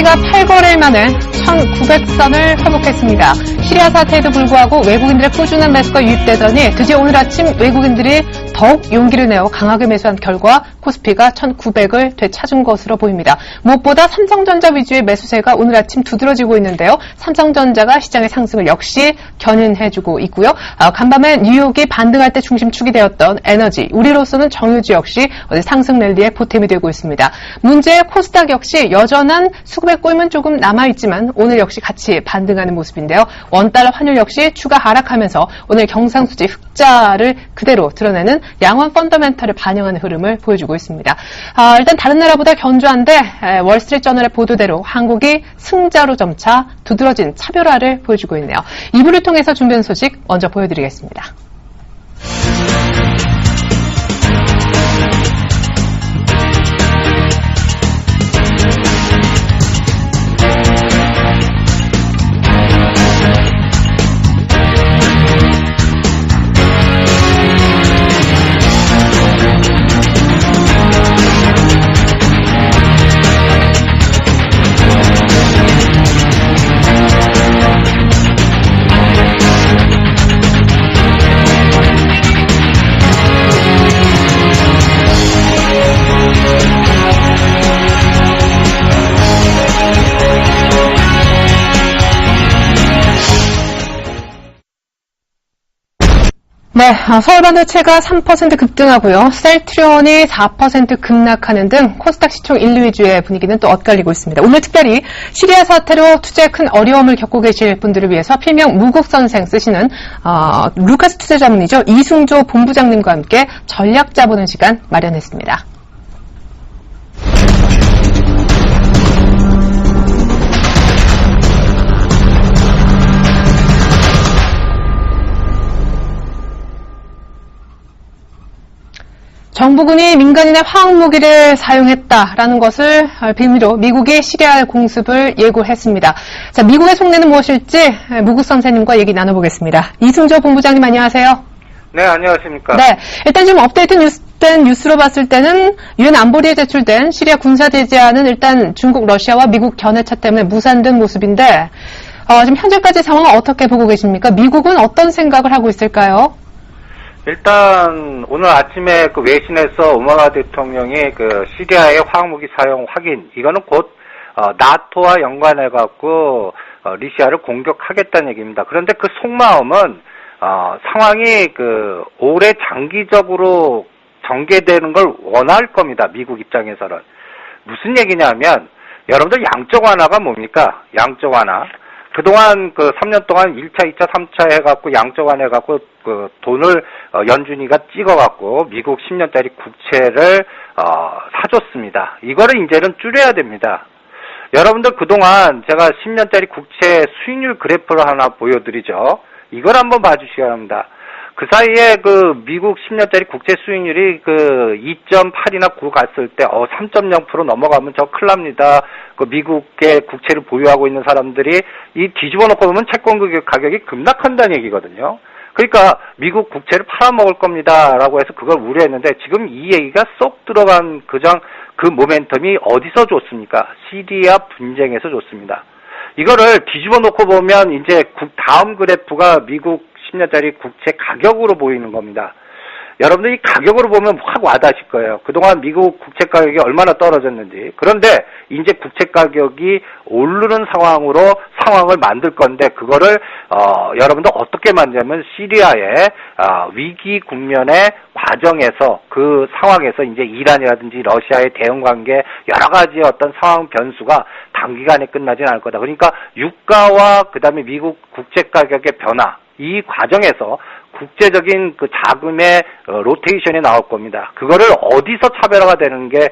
시리아가 8거래일 만에 1900선을 회복했습니다. 시리아 사태에도 불구하고 외국인들의 꾸준한 매수가 유입되더니 드디어 오늘 아침 외국인들이 더욱 용기를 내어 강하게 매수한 결과 코스피가 1900을 되찾은 것으로 보입니다. 무엇보다 삼성전자 위주의 매수세가 오늘 아침 두드러지고 있는데요. 삼성전자가 시장의 상승을 역시 견인해주고 있고요. 간밤에 뉴욕이 반등할 때 중심축이 되었던 에너지, 우리로서는 정유주 역시 어제 상승 랠리에 보탬이 되고 있습니다. 문제의 코스닥 역시 여전한 수급의 꿀은 조금 남아있지만 오늘 역시 같이 반등하는 모습인데요. 원달러 환율 역시 추가 하락하면서 오늘 경상수지 흑자를 그대로 드러내는 양원 펀더멘털을 반영하는 흐름을 보여주고 있습니다. 일단 다른 나라보다 견조한데 월스트리트저널의 보도대로 한국이 승자로 점차 두드러진 차별화를 보여주고 있네요. 2부를 통해서 준비한 소식 먼저 보여드리겠습니다. 네, 서울 반도체가 3% 급등하고요. 셀트리온이 4% 급락하는 등 코스닥 시총 1, 2위주의 분위기는 또 엇갈리고 있습니다. 오늘 특별히 시리아 사태로 투자에 큰 어려움을 겪고 계실 분들을 위해서 필명 무국선생 쓰시는 루카스 투자자문이죠. 이승조 본부장님과 함께 전략 짜보는 시간 마련했습니다. 정부군이 민간인의 화학무기를 사용했다라는 것을 빌미로 미국이 시리아 공습을 예고했습니다. 자, 미국의 속내는 무엇일지 무국 선생님과 얘기 나눠보겠습니다. 이승조 본부장님 안녕하세요. 네, 안녕하십니까. 네, 일단 좀 업데이트된 뉴스로 봤을 때는 유엔 안보리에 제출된 시리아 군사 제재안은 일단 중국, 러시아와 미국 견해차 때문에 무산된 모습인데 지금 현재까지 상황을 어떻게 보고 계십니까? 미국은 어떤 생각을 하고 있을까요? 일단 오늘 아침에 그 외신에서 오바마 대통령이 그 시리아의 화학무기 사용 확인, 이거는 곧 나토와 연관해갖고 리시아를 공격하겠다는 얘기입니다. 그런데 그 속마음은 상황이 그 오래 장기적으로 전개되는 걸 원할 겁니다. 미국 입장에서는. 무슨 얘기냐면 여러분들 양적 완화가 뭡니까? 양적 완화. 그동안 그 3년 동안 1차, 2차, 3차 해갖고 양적 완화 해갖고 그 돈을 연준이가 찍어갖고 미국 10년짜리 국채를 사줬습니다. 이거를 이제는 줄여야 됩니다. 여러분들 그동안 제가 10년짜리 국채 수익률 그래프를 하나 보여드리죠. 이걸 한번 봐주시기 바랍니다. 그 사이에 그 미국 10년짜리 국채 수익률이 그 2.8이나 9 갔을 때 3.0% 넘어가면 저 큰일 납니다. 그 미국의 국채를 보유하고 있는 사람들이 이 뒤집어 놓고 보면 채권 가격이 급락한다는 얘기거든요. 그러니까 미국 국채를 팔아먹을 겁니다라고 해서 그걸 우려했는데 지금 이 얘기가 쏙 들어간 그 모멘텀이 어디서 좋습니까? 시리아 분쟁에서 좋습니다. 이거를 뒤집어 놓고 보면 이제 다음 그래프가 미국 10년짜리 국채 가격으로 보이는 겁니다. 여러분들 이 가격으로 보면 확 와닿으실 거예요. 그동안 미국 국채 가격이 얼마나 떨어졌는지. 그런데 이제 국채 가격이 오르는 상황을 만들 건데 그거를 여러분들 어떻게 만들냐면 시리아의 위기 국면의 과정에서 그 상황에서 이제 이란이라든지 러시아의 대응 관계 여러 가지 어떤 상황 변수가 단기간에 끝나진 않을 거다. 그러니까 유가와 그다음에 미국 국채 가격의 변화, 이 과정에서 국제적인 그 자금의 로테이션이 나올 겁니다. 그거를 어디서 차별화가 되는 게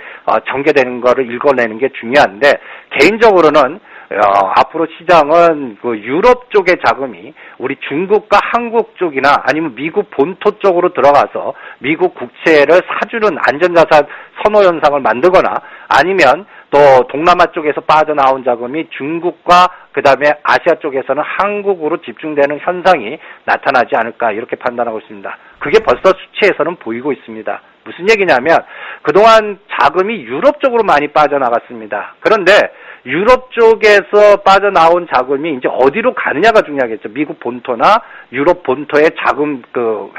전개되는 거를 읽어내는 게 중요한데 개인적으로는 앞으로 시장은 그 유럽 쪽의 자금이 우리 중국과 한국 쪽이나 아니면 미국 본토 쪽으로 들어가서 미국 국채를 사주는 안전자산 선호 현상을 만들거나 아니면 또 동남아 쪽에서 빠져나온 자금이 중국과 그다음에 아시아 쪽에서는 한국으로 집중되는 현상이 나타나지 않을까 이렇게 판단하고 있습니다. 그게 벌써 수치에서는 보이고 있습니다. 무슨 얘기냐면 그동안 자금이 유럽 쪽으로 많이 빠져나갔습니다. 그런데 유럽 쪽에서 빠져나온 자금이 이제 어디로 가느냐가 중요하겠죠. 미국 본토나 유럽 본토의 자금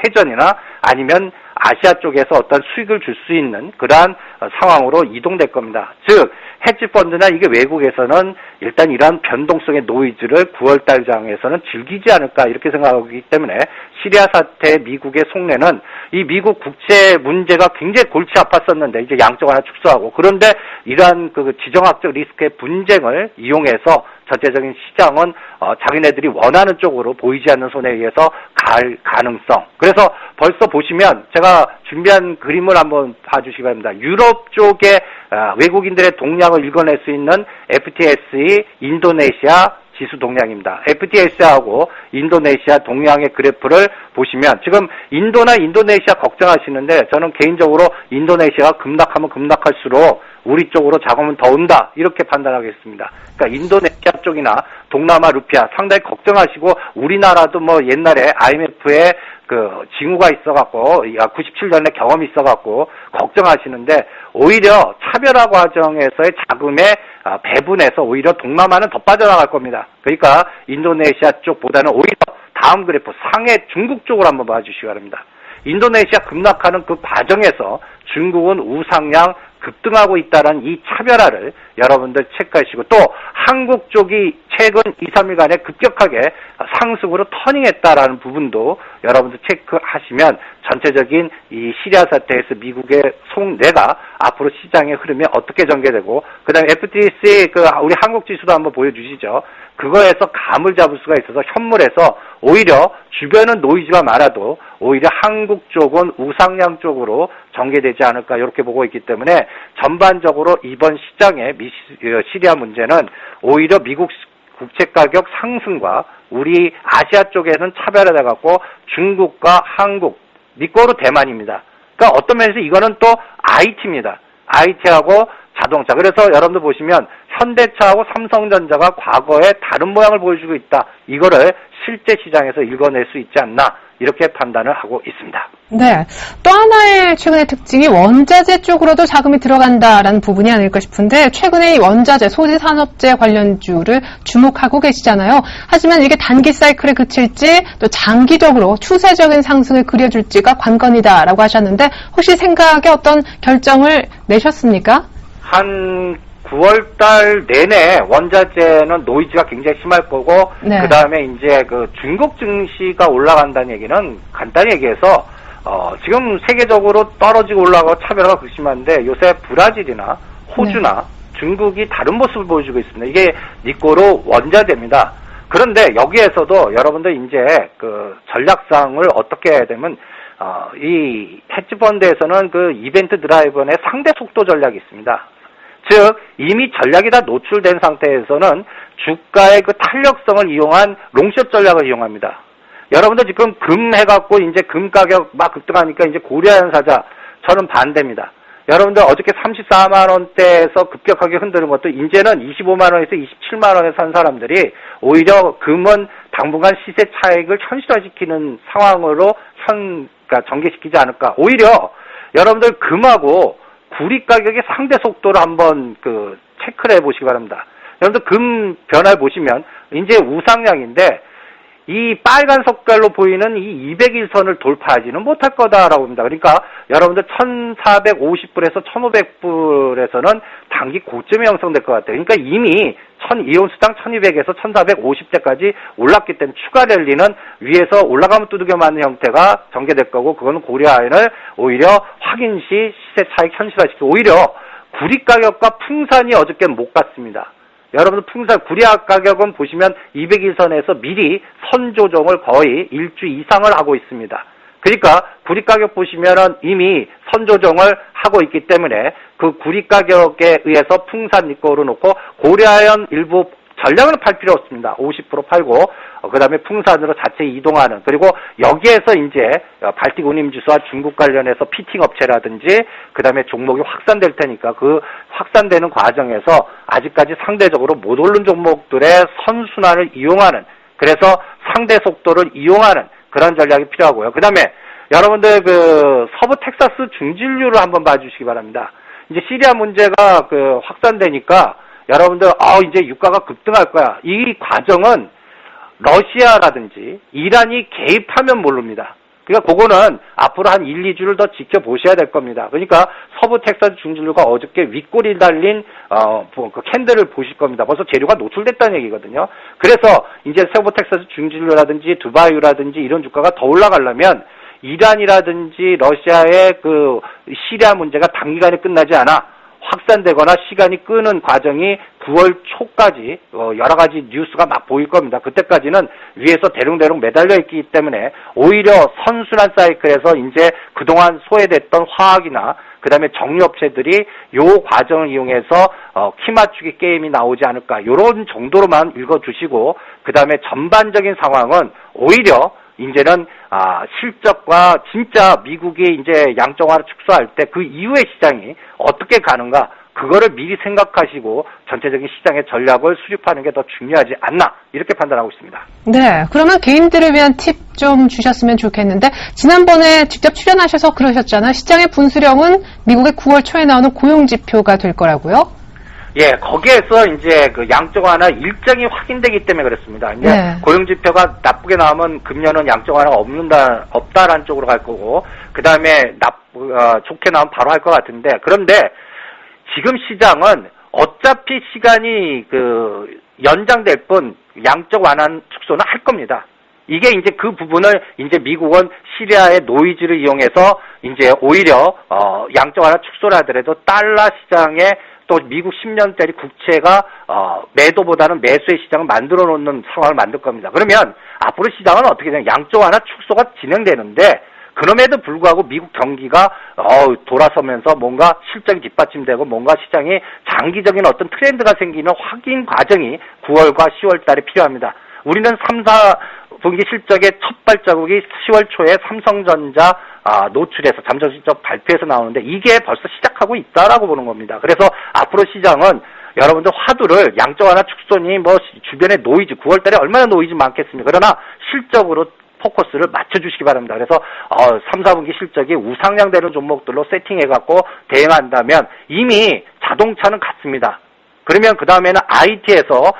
회전이나 아니면 아시아 쪽에서 어떤 수익을 줄 수 있는 그러한 상황으로 이동될 겁니다. 즉 헤지펀드나 이게 외국에서는 일단 이러한 변동성의 노이즈를 9월달 장에서는 즐기지 않을까 이렇게 생각하기 때문에 시리아 사태 미국의 속내는 이 미국 국채 문제가 굉장히 골치 아팠었는데 이제 양쪽 하나 축소하고 그런데 이러한 지정학적 리스크의 분쟁을 이용해서 전체적인 시장은 자기네들이 원하는 쪽으로 보이지 않는 손에 의해서 갈 가능성. 그래서 벌써 보시면 제가 준비한 그림을 한번 봐주시기 바랍니다. 유럽 쪽에 외국인들의 동향을 읽어낼 수 있는 FTSE 인도네시아 지수 동향입니다. FTS하고 인도네시아 동향의 그래프를 보시면 지금 인도나 인도네시아 걱정하시는데 저는 개인적으로 인도네시아가 급락하면 급락할수록 우리 쪽으로 자금은 더 온다 이렇게 판단하겠습니다. 그러니까 인도네시아 쪽이나 동남아 루피아 상당히 걱정하시고 우리나라도 뭐 옛날에 IMF에 징후가 있어갖고 97년에 경험이 있어갖고 걱정하시는데 오히려 차별화 과정에서의 자금의 배분에서 오히려 동남아는 더 빠져나갈 겁니다. 그러니까 인도네시아 쪽보다는 오히려 다음 그래프 상해 중국 쪽으로 한번 봐주시기 바랍니다. 인도네시아 급락하는 그 과정에서 중국은 우상향 급등하고 있다는 이 차별화를 여러분들 체크하시고 또 한국 쪽이 최근 2, 3일간에 급격하게 상승으로 터닝했다라는 부분도 여러분들 체크하시면 전체적인 이 시리아 사태에서 미국의 속내가 앞으로 시장의 흐름이 어떻게 전개되고 그다음에 FTSE 우리 한국 지수도 한번 보여주시죠. 그거에서 감을 잡을 수가 있어서 현물에서 오히려 주변은 노이즈가 많아도 오히려 한국 쪽은 우상향 쪽으로 전개되지 않을까 이렇게 보고 있기 때문에 전반적으로 이번 시장의 시리아 문제는 오히려 미국 국채 가격 상승과 우리 아시아 쪽에는 차별화돼 갖고 중국과 한국 니꼬로 대만입니다. 그러니까 어떤 면에서 이거는 또 IT입니다. IT하고 자동차. 그래서 여러분들 보시면 현대차하고 삼성전자가 과거에 다른 모양을 보여주고 있다. 이거를 실제 시장에서 읽어낼 수 있지 않나 이렇게 판단을 하고 있습니다. 네. 또 하나의 최근의 특징이 원자재 쪽으로도 자금이 들어간다라는 부분이 아닐까 싶은데 최근에 이 원자재, 소지산업재 관련주를 주목하고 계시잖아요. 하지만 이게 단기 사이클에 그칠지 또 장기적으로 추세적인 상승을 그려줄지가 관건이다라고 하셨는데 혹시 생각에 어떤 결정을 내셨습니까? 한 9월달 내내 원자재는 노이즈가 굉장히 심할 거고 네. 그 다음에 이제 중국 증시가 올라간다는 얘기는 간단히 얘기해서 지금 세계적으로 떨어지고 올라가고 차별화가 극심한데 요새 브라질이나 호주나 중국이 다른 모습을 보여주고 있습니다. 이게 니꼬로 원자재입니다. 그런데 여기에서도 여러분들 이제 전략상을 어떻게 해야 되면 이 헤지펀드에서는 이벤트 드라이버의 상대 속도 전략이 있습니다. 즉 이미 전략이 다 노출된 상태에서는 주가의 탄력성을 이용한 롱숏 전략을 이용합니다. 여러분들 지금 금 해갖고 이제 금 가격 막 급등하니까 이제 고려하는 사자 저는 반대입니다. 여러분들 어저께 34만 원대에서 급격하게 흔드는 것도 이제는 25만 원에서 27만 원에 산 사람들이 오히려 금은 당분간 시세 차익을 현실화시키는 상황으로 그러니까 전개시키지 않을까. 오히려 여러분들 금하고 구리 가격의 상대 속도를 한번 체크를 해보시기 바랍니다. 여러분들 금 변화를 보시면 이제 우상향인데 이 빨간 색깔로 보이는 이 200일선을 돌파하지는 못할 거다라고 봅니다. 그러니까 여러분들 1450불에서 1500불에서는 단기 고점이 형성될 것 같아요. 그러니까 이미 이온수당 1200에서 1450대까지 올랐기 때문에 추가 랠리는 위에서 올라가면 두들겨 맞는 형태가 전개될 거고 그거는 고려하에는 오히려 확인 시 시세 차익 현실화시키고 오히려 구리 가격과 풍산이 어저께 못 갔습니다. 여러분들 풍산 구리 가격은 보시면 200일선에서 미리 선 조정을 거의 일주 이상을 하고 있습니다. 그러니까 구리 가격 보시면은 이미 선 조정을 하고 있기 때문에 그 구리 가격에 의해서 풍산 니꼬로 놓고 고려아연 일부 전량을 팔 필요 없습니다. 50% 팔고 그 다음에 풍산으로 자체 이동하는 그리고 여기에서 이제 발틱 운임지수와 중국 관련해서 피팅 업체라든지 그 다음에 종목이 확산될 테니까 그 확산되는 과정에서 아직까지 상대적으로 못 오른 종목들의 선순환을 이용하는 그래서 상대 속도를 이용하는 그런 전략이 필요하고요. 그 다음에 여러분들 그 서부 텍사스 중진류를 한번 봐주시기 바랍니다. 이제 시리아 문제가 그 확산되니까 여러분들 이제 유가가 급등할 거야. 이 과정은 러시아라든지 이란이 개입하면 모릅니다. 그러니까 그거는 앞으로 한 1, 2주를 더 지켜보셔야 될 겁니다. 그러니까 서부 텍사스 중진류가 어저께 윗골이 달린 그 캔들을 보실 겁니다. 벌써 재료가 노출됐다는 얘기거든요. 그래서 이제 서부 텍사스 중진류라든지 두바이유라든지 이런 주가가 더 올라가려면 이란이라든지 러시아의 그 시리아 문제가 단기간에 끝나지 않아 확산되거나 시간이 끄는 과정이 9월 초까지 여러 가지 뉴스가 막 보일 겁니다. 그때까지는 위에서 대롱대롱 매달려 있기 때문에 오히려 선순환 사이클에서 이제 그동안 소외됐던 화학이나 그다음에 정유업체들이 요 과정을 이용해서 키 맞추기 게임이 나오지 않을까 이런 정도로만 읽어주시고 그다음에 전반적인 상황은 오히려 이제는 실적과 진짜 미국이 이제 양적화를 축소할 때 그 이후의 시장이 어떻게 가는가 그거를 미리 생각하시고 전체적인 시장의 전략을 수립하는 게 더 중요하지 않나 이렇게 판단하고 있습니다. 네, 그러면 개인들을 위한 팁 좀 주셨으면 좋겠는데 지난번에 직접 출연하셔서 그러셨잖아요. 시장의 분수령은 미국의 9월 초에 나오는 고용지표가 될 거라고요? 예, 거기에서 이제 그 양적 완화 일정이 확인되기 때문에 그렇습니다. 이제 네. 고용지표가 나쁘게 나오면 금년은 양적 완화가 없다라는 쪽으로 갈 거고, 그 다음에 좋게 나오면 바로 할 것 같은데, 그런데 지금 시장은 어차피 시간이 연장될 뿐 양적 완화 축소는 할 겁니다. 이게 이제 그 부분을 이제 미국은 시리아의 노이즈를 이용해서 이제 오히려 양적 완화 축소를 하더라도 달러 시장에 또 미국 10년짜리 국채가 매도보다는 매수의 시장을 만들어 놓는 상황을 만들 겁니다. 그러면 앞으로 시장은 어떻게 되냐? 양적 완화 축소가 진행되는데 그럼에도 불구하고 미국 경기가 돌아서면서 뭔가 실적이 뒷받침되고 뭔가 시장이 장기적인 어떤 트렌드가 생기는 확인 과정이 9월과 10월 달에 필요합니다. 우리는 3, 4분기 실적의 첫 발자국이 10월 초에 삼성전자 노출해서 잠정 실적 발표에서 나오는데 이게 벌써 시작하고 있다라고 보는 겁니다. 그래서 앞으로 시장은 여러분들 화두를 양적 완화 축소니 주변에 노이즈 9월 달에 얼마나 노이즈 많겠습니까? 그러나 실적으로 포커스를 맞춰주시기 바랍니다. 그래서 3, 4분기 실적이 우상향되는 종목들로 세팅해갖고 대응한다면 이미 자동차는 갔습니다. 그러면 그 다음에는 IT에서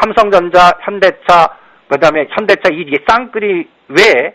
삼성전자, 현대차, 그 다음에 현대차 이 쌍끌이 외에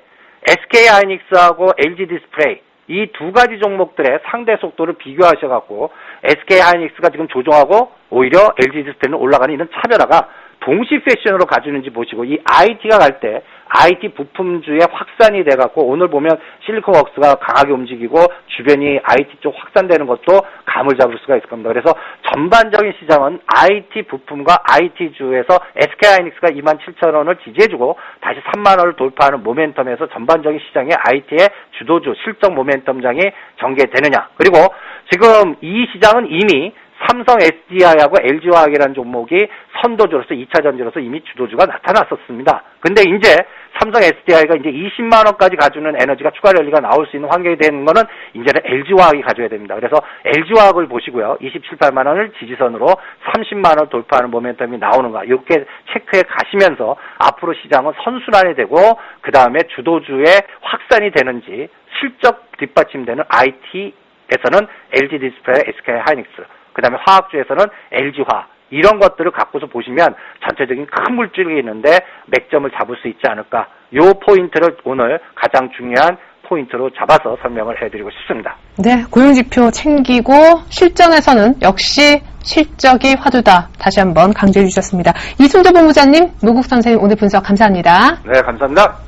SK하이닉스하고 LG디스플레이 이 두 가지 종목들의 상대 속도를 비교하셔갖고 SK하이닉스가 지금 조정하고 오히려 LG디스플레이는 올라가는 이런 차별화가 동시 패션으로 가주는지 보시고 이 IT가 갈 때 IT 부품주의 확산이 돼갖고 오늘 보면 실리콘웍스가 강하게 움직이고 주변이 IT 쪽 확산되는 것도 감을 잡을 수가 있을 겁니다. 그래서 전반적인 시장은 IT 부품과 IT주에서 SK하이닉스가 27,000원을 지지해주고 다시 3만원을 돌파하는 모멘텀에서 전반적인 시장의 IT의 주도주 실적 모멘텀장이 전개되느냐. 그리고 지금 이 시장은 이미 삼성 SDI하고 LG화학이라는 종목이 선도주로서 2차 전지로서 이미 주도주가 나타났었습니다. 근데 이제 삼성 SDI가 이제 20만원까지 가주는 에너지가 추가 랠리가 나올 수 있는 환경이 되는 거는 이제는 LG화학이 가져야 됩니다. 그래서 LG화학을 보시고요. 27, 8만원을 지지선으로 30만원 돌파하는 모멘텀이 나오는가 이렇게 체크해 가시면서 앞으로 시장은 선순환이 되고 그 다음에 주도주의 확산이 되는지 실적 뒷받침되는 IT에서는 LG디스플레이, SK하이닉스 그 다음에 화학주에서는 LG화학 이런 것들을 갖고서 보시면 전체적인 큰 물줄이 있는데 맥점을 잡을 수 있지 않을까. 요 포인트를 오늘 가장 중요한 포인트로 잡아서 설명을 해드리고 싶습니다. 네, 고용지표 챙기고 실전에서는 역시 실적이 화두다. 다시 한번 강조해 주셨습니다. 이순조 본부장님, 노국 선생님 오늘 분석 감사합니다. 네, 감사합니다.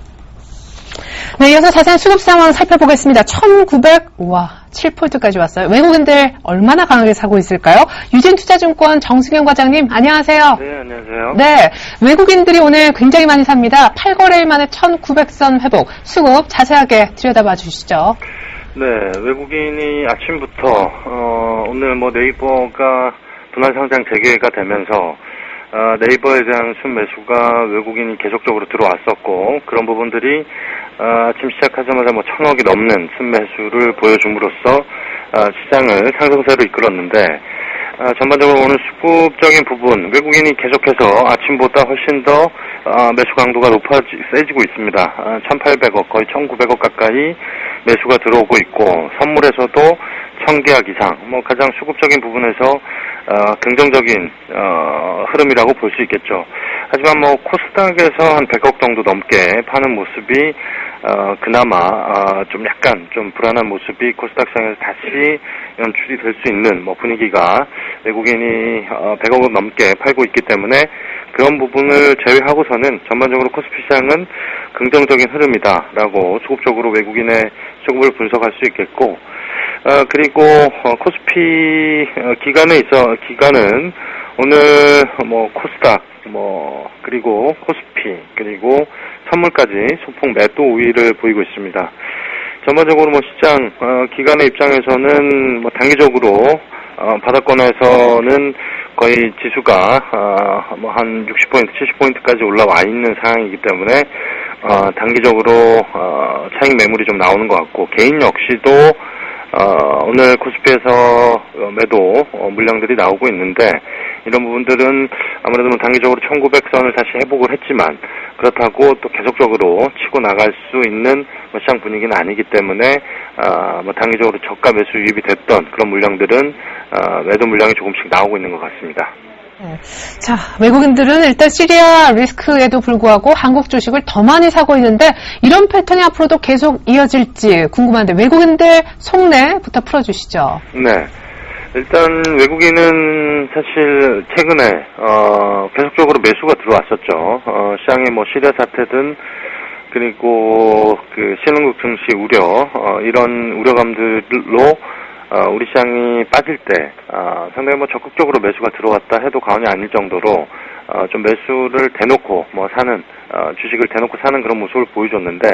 네, 이어서 자세한 수급 상황 살펴보겠습니다. 7폴트까지 왔어요. 외국인들 얼마나 강하게 사고 있을까요? 유진투자증권 정승현 과장님, 안녕하세요. 네, 안녕하세요. 네, 외국인들이 오늘 굉장히 많이 삽니다. 8거래일 만에 1900선 회복, 수급 자세하게 들여다봐 주시죠. 네, 외국인이 아침부터 오늘 네이버가 분할 상장 재개가 되면서 네이버에 대한 순매수가 외국인이 계속적으로 들어왔었고 그런 부분들이 아침 시작하자마자 1,000억이 넘는 순매수를 보여줌으로써 시장을 상승세로 이끌었는데 전반적으로 오늘 수급적인 부분, 외국인이 계속해서 아침보다 훨씬 더 매수 강도가 세지고 있습니다. 1,800억, 거의 1,900억 가까이 매수가 들어오고 있고, 선물에서도 1,000계약 이상, 가장 수급적인 부분에서 긍정적인 흐름이라고 볼 수 있겠죠. 하지만 코스닥에서 한 100억 정도 넘게 파는 모습이 그나마 좀 약간 좀 불안한 모습이 코스닥 시장에서 다시 연출이 될 수 있는 분위기가 외국인이 100억을 넘게 팔고 있기 때문에 그런 부분을 제외하고서는 전반적으로 코스피 시장은 긍정적인 흐름이다라고 수급적으로 외국인의 수급을 분석할 수 있겠고, 그리고 코스피 기간은 오늘 코스닥 그리고 코스피 그리고 선물까지 소폭 매도 우위를 보이고 있습니다. 전반적으로 시장 기간의 입장에서는 단기적으로 바닥권에서는 거의 지수가 한 60포인트, 70포인트까지 올라와 있는 상황이기 때문에 단기적으로 차익 매물이 좀 나오는 것 같고, 개인 역시도 오늘 코스피에서 매도 물량들이 나오고 있는데, 이런 부분들은 아무래도 단기적으로 1900선을 다시 회복을 했지만 그렇다고 또 계속적으로 치고 나갈 수 있는 시장 분위기는 아니기 때문에 단기적으로 저가 매수 유입이 됐던 그런 물량들은 매도 물량이 조금씩 나오고 있는 것 같습니다. 자, 외국인들은 일단 시리아 리스크에도 불구하고 한국 주식을 더 많이 사고 있는데 이런 패턴이 앞으로도 계속 이어질지 궁금한데 외국인들 속내부터 풀어주시죠. 네. 일단 외국인은 사실 최근에 계속적으로 매수가 들어왔었죠. 시장에 시리아 사태든 그리고 그 신흥국 증시 우려 이런 우려감들로 우리 시장이 빠질 때 상당히 적극적으로 매수가 들어왔다 해도 과언이 아닐 정도로 좀 매수를 대놓고 사는 주식을 대놓고 사는 그런 모습을 보여줬는데,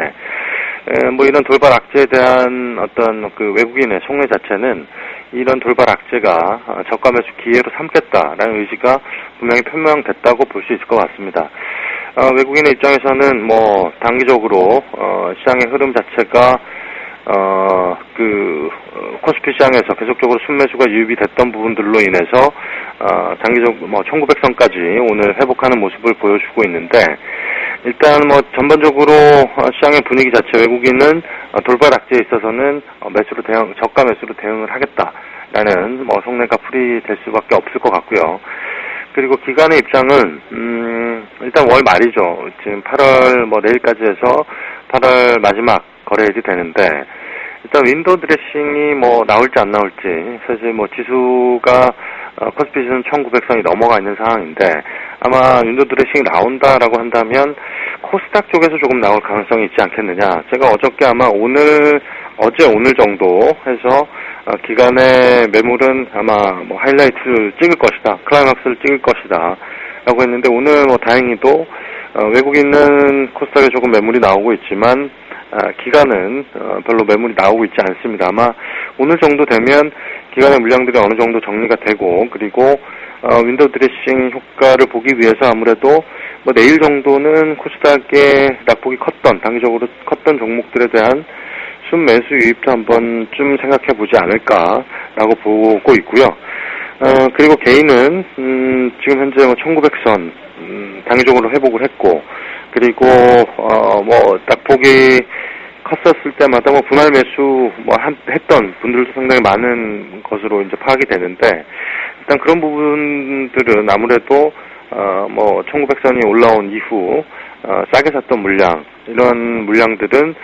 이런 돌발 악재에 대한 어떤 그 외국인의 속내 자체는 이런 돌발 악재가 저가 매수 기회로 삼겠다라는 의지가 분명히 표명됐다고 볼 수 있을 것 같습니다. 외국인의 입장에서는 단기적으로 시장의 흐름 자체가 코스피 시장에서 계속적으로 순매수가 유입이 됐던 부분들로 인해서 장기적 1900선까지 오늘 회복하는 모습을 보여주고 있는데, 일단 전반적으로 시장의 분위기 자체 외국인은 돌발 악재에 있어서는 저가 매수로 대응을 하겠다라는 속내가 풀이될 수밖에 없을 것 같고요. 그리고 기관의 입장은 일단 월 말이죠. 지금 8월 내일까지 해서 8월 마지막 거래일이 되는데, 일단 윈도우 드레싱이 나올지 안 나올지, 사실 지수가 코스피 지수는 1900선이 넘어가 있는 상황인데, 아마 윈도우 드레싱이 나온다라고 한다면 코스닥 쪽에서 조금 나올 가능성이 있지 않겠느냐. 제가 어저께 아마 어제 오늘 정도 해서 기간의 매물은 아마 하이라이트를 찍을 것이다, 클라이막스를 찍을 것이다 라고 했는데, 오늘 다행히도 외국인은 코스닥에 조금 매물이 나오고 있지만 기간은 별로 매물이 나오고 있지 않습니다. 아마 오늘 정도 되면 기간의 물량들이 어느 정도 정리가 되고, 그리고 윈도우 드레싱 효과를 보기 위해서 아무래도 내일 정도는 코스닥의 낙폭이 단기적으로 컸던 종목들에 대한 순매수 유입도 한 번쯤 생각해 보지 않을까라고 보고 있고요. 그리고 개인은 지금 현재 1900선 단기적으로 회복을 했고, 그리고 낙폭이 컸었을 때마다 분할 매수 했던 분들도 상당히 많은 것으로 이제 파악이 되는데, 일단 그런 부분들은 아무래도 1900선이 올라온 이후 싸게 샀던 물량, 이런 물량들은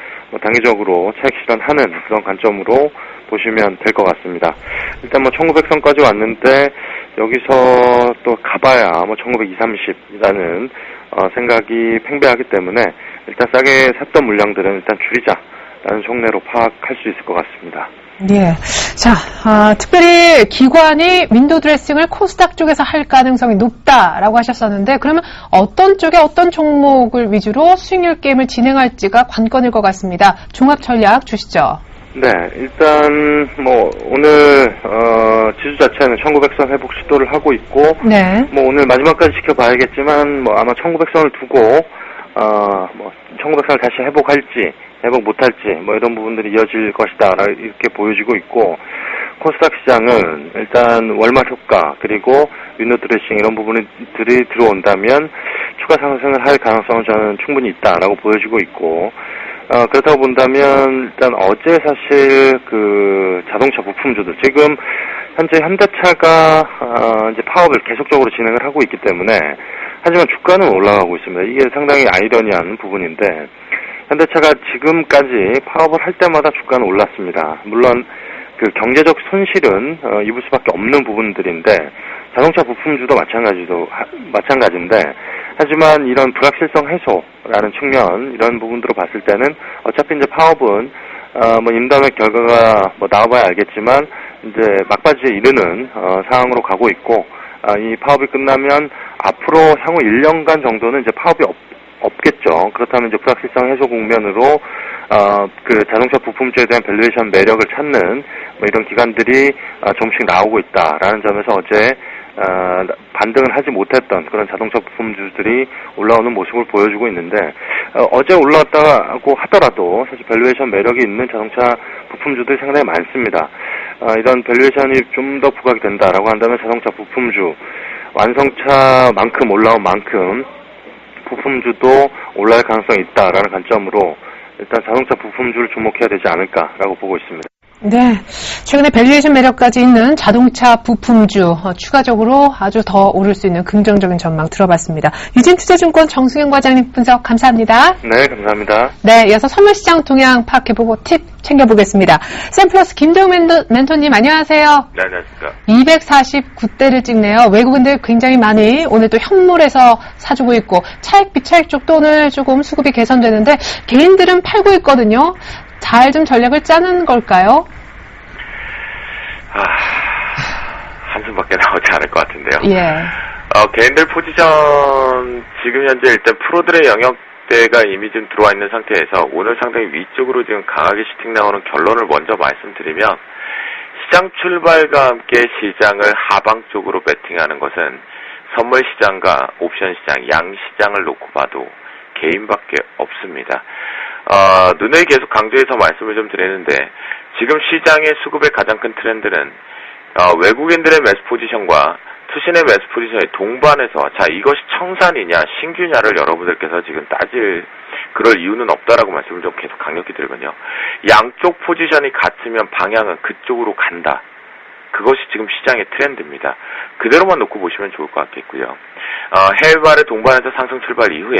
단기적으로 차익 실현하는 그런 관점으로 보시면 될 것 같습니다. 일단 1900선까지 왔는데 여기서 또 가봐야 1920, 30이라는 생각이 팽배하기 때문에 일단 싸게 샀던 물량들은 일단 줄이자라는 속내로 파악할 수 있을 것 같습니다. 예. 자, 특별히 기관이 윈도우 드레싱을 코스닥 쪽에서 할 가능성이 높다라고 하셨었는데, 그러면 어떤 쪽에 어떤 종목을 위주로 수익률 게임을 진행할지가 관건일 것 같습니다. 종합 전략 주시죠. 네, 일단 오늘 지수 자체는 1900선 회복 시도를 하고 있고, 네. 오늘 마지막까지 지켜봐야겠지만 아마 1900선을 두고 1900선을 다시 회복할지 회복 못할지 이런 부분들이 이어질 것이다 이렇게 보여지고 있고, 코스닥 시장은 일단 월말 효과 그리고 윈도우 드레싱 이런 부분들이 들어온다면 추가 상승을 할 가능성은 저는 충분히 있다라고 보여지고 있고 그렇다고 본다면 일단 어제 사실 그 자동차 부품주들 지금 현재 현대차가 이제 파업을 계속적으로 진행을 하고 있기 때문에 하지만 주가는 올라가고 있습니다. 이게 상당히 아이러니한 부분인데 현대차가 지금까지 파업을 할 때마다 주가는 올랐습니다. 물론 그 경제적 손실은 입을 수밖에 없는 부분들인데 자동차 부품주도 마찬가지인데 하지만 이런 불확실성 해소라는 측면 이런 부분들로 봤을 때는 어차피 이제 파업은 뭐 임담의 결과가 뭐 나와봐야 알겠지만 이제 막바지에 이르는 상황으로 가고 있고 이 파업이 끝나면 앞으로 향후 1년간 정도는 이제 파업이 없겠죠. 그렇다면 이제 불확실성 해소 국면으로 그 자동차 부품주에 대한 밸류에이션 매력을 찾는 뭐 이런 기관들이 조금씩 나오고 있다라는 점에서 어제 반등을 하지 못했던 그런 자동차 부품주들이 올라오는 모습을 보여주고 있는데 어제 올라왔다고 하더라도 사실 밸류에이션 매력이 있는 자동차 부품주들이 상당히 많습니다. 이런 밸류에이션이 좀 더 부각이 된다라고 한다면 자동차 부품주 완성차만큼 올라온 만큼 부품주도 올라갈 가능성이 있다라는 관점으로 일단 자동차 부품주를 주목해야 되지 않을까라고 보고 있습니다. 네, 최근에 밸류에이션 매력까지 있는 자동차 부품주 추가적으로 아주 더 오를 수 있는 긍정적인 전망 들어봤습니다. 유진투자증권 정승현 과장님 분석 감사합니다. 네, 감사합니다. 네, 이어서 선물시장 동향 파악해보고 팁 챙겨보겠습니다. 샘플러스 김대웅 멘토님 안녕하세요. 네, 안녕하십니까. 249대를 찍네요. 외국인들 굉장히 많이 오늘 또 현물에서 사주고 있고 차익 비차익 쪽도 오늘 조금 수급이 개선되는데 개인들은 팔고 있거든요. 잘 좀 전략을 짜는 걸까요? 한숨밖에 나오지 않을 것 같은데요. 예. 개인들 포지션 지금 현재 일단 프로들의 영역대가 이미 좀 들어와 있는 상태에서 오늘 상당히 위쪽으로 지금 강하게 슈팅 나오는 결론을 먼저 말씀드리면 시장 출발과 함께 시장을 하방 쪽으로 베팅하는 것은 선물 시장과 옵션 시장, 양 시장을 놓고 봐도 개인밖에 없습니다. 눈에 계속 강조해서 말씀을 좀 드리는데 지금 시장의 수급의 가장 큰 트렌드는 외국인들의 매수 포지션과 투신의 매수 포지션의 동반해서 자 이것이 청산이냐 신규냐를 여러분들께서 지금 따질 그럴 이유는 없다라고 말씀을 좀 계속 강력히 드리거든요. 양쪽 포지션이 같으면 방향은 그쪽으로 간다. 그것이 지금 시장의 트렌드입니다. 그대로만 놓고 보시면 좋을 것 같겠고요. 해외발의 동반해서 상승 출발 이후에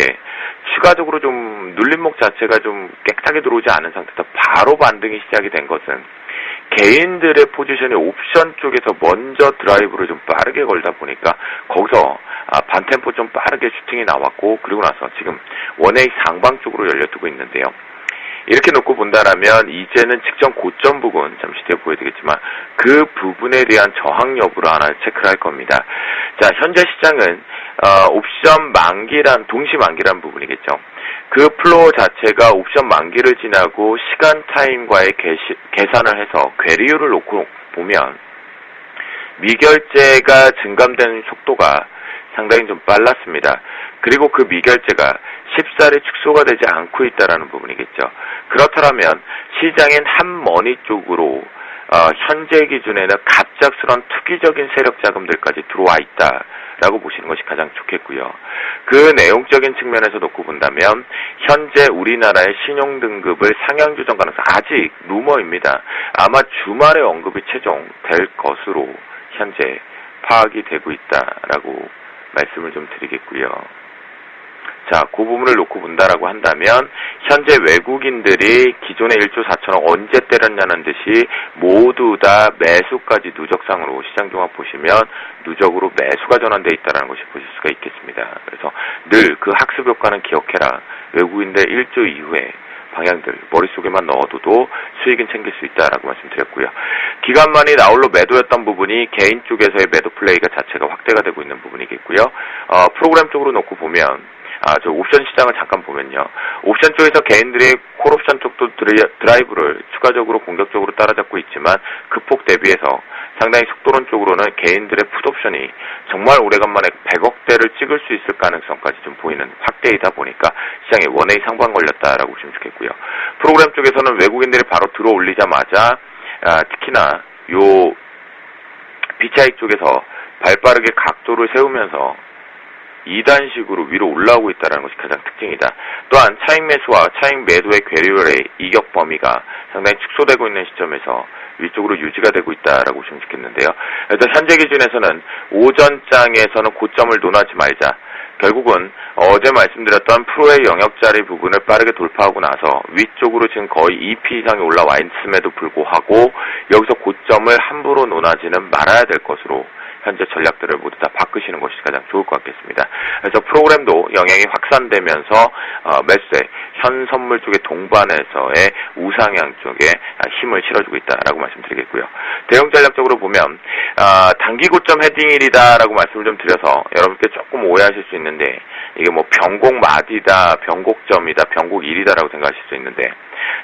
추가적으로 좀 눌림목 자체가 좀 깨끗하게 들어오지 않은 상태에서 바로 반등이 시작이 된 것은 개인들의 포지션이 옵션 쪽에서 먼저 드라이브를 좀 빠르게 걸다 보니까 거기서 반템포 좀 빠르게 슈팅이 나왔고 그리고 나서 지금 원웨이 상방 쪽으로 열려두고 있는데요. 이렇게 놓고 본다라면 이제는 직전 고점 부분 잠시 뒤에 보여드리겠지만 그 부분에 대한 저항 여부를 하나 체크를 할 겁니다. 자, 현재 시장은 옵션 만기란 동시 만기란 부분이겠죠. 그 플로어 자체가 옵션 만기를 지나고 시간 타임과의 계산을 해서 괴리율을 놓고 보면 미결제가 증감되는 속도가 상당히 좀 빨랐습니다. 그리고 그 미결제가 쉽사리 축소가 되지 않고 있다라는 부분이겠죠. 그렇다면 시장엔 한머니 쪽으로 현재 기준에는 갑작스런 투기적인 세력 자금들까지 들어와 있다라고 보시는 것이 가장 좋겠고요. 그 내용적인 측면에서 놓고 본다면 현재 우리나라의 신용 등급을 상향 조정 가능성 아직 루머입니다. 아마 주말에 언급이 최종될 것으로 현재 파악이 되고 있다라고 말씀을 좀 드리겠고요. 자, 그 부분을 놓고 본다라고 한다면 현재 외국인들이 기존의 1조 4천억 언제 때렸냐는 듯이 모두 다 매수까지 누적상으로 시장 종합 보시면 누적으로 매수가 전환되어 있다는 것이 보실 수가 있겠습니다. 그래서 늘 그 학습 효과는 기억해라. 외국인들 1조 이후에 방향들 머릿속에만 넣어둬도 수익은 챙길 수 있다라고 말씀드렸고요. 기간만이 나홀로 매도였던 부분이 개인 쪽에서의 매도 플레이가 자체가 확대가 되고 있는 부분이겠고요. 프로그램 쪽으로 놓고 보면 저 옵션 시장을 잠깐 보면요. 옵션 쪽에서 개인들이 콜옵션 쪽도 드라이브를 추가적으로 공격적으로 따라잡고 있지만 그 폭 대비해서 상당히 속도론 쪽으로는 개인들의 풋옵션이 정말 오래간만에 100억대를 찍을 수 있을 가능성까지 좀 보이는 확대이다 보니까 시장에 원웨이 상방 걸렸다라고 보시면 좋겠고요. 프로그램 쪽에서는 외국인들이 바로 들어올리자마자 특히나 요 비차익 쪽에서 발빠르게 각도를 세우면서 2단식으로 위로 올라오고 있다는 것이 가장 특징이다. 또한 차익 매수와 차익 매도의 괴리율의 이격 범위가 상당히 축소되고 있는 시점에서 위쪽으로 유지가 되고 있다라고 보시면 좋겠는데요. 그래서 현재 기준에서는 오전장에서는 고점을 논하지 말자. 결국은 어제 말씀드렸던 프로의 영역자리 부분을 빠르게 돌파하고 나서 위쪽으로 지금 거의 2P 이상이 올라와 있음에도 불구하고 여기서 고점을 함부로 논하지는 말아야 될 것으로 현재 전략들을 모두 다 바꾸시는 것이 가장 좋을 것 같겠습니다. 그래서 프로그램도 영향이 확산되면서 매수세, 현 선물 쪽의 동반에서의 우상향 쪽에 힘을 실어주고 있다라고 말씀드리겠고요. 대형 전략적으로 보면 단기 고점 헤딩일이다라고 말씀을 좀 드려서 여러분께 조금 오해하실 수 있는데 이게 뭐 변곡 마디다, 변곡점이다, 변곡일이다라고 생각하실 수 있는데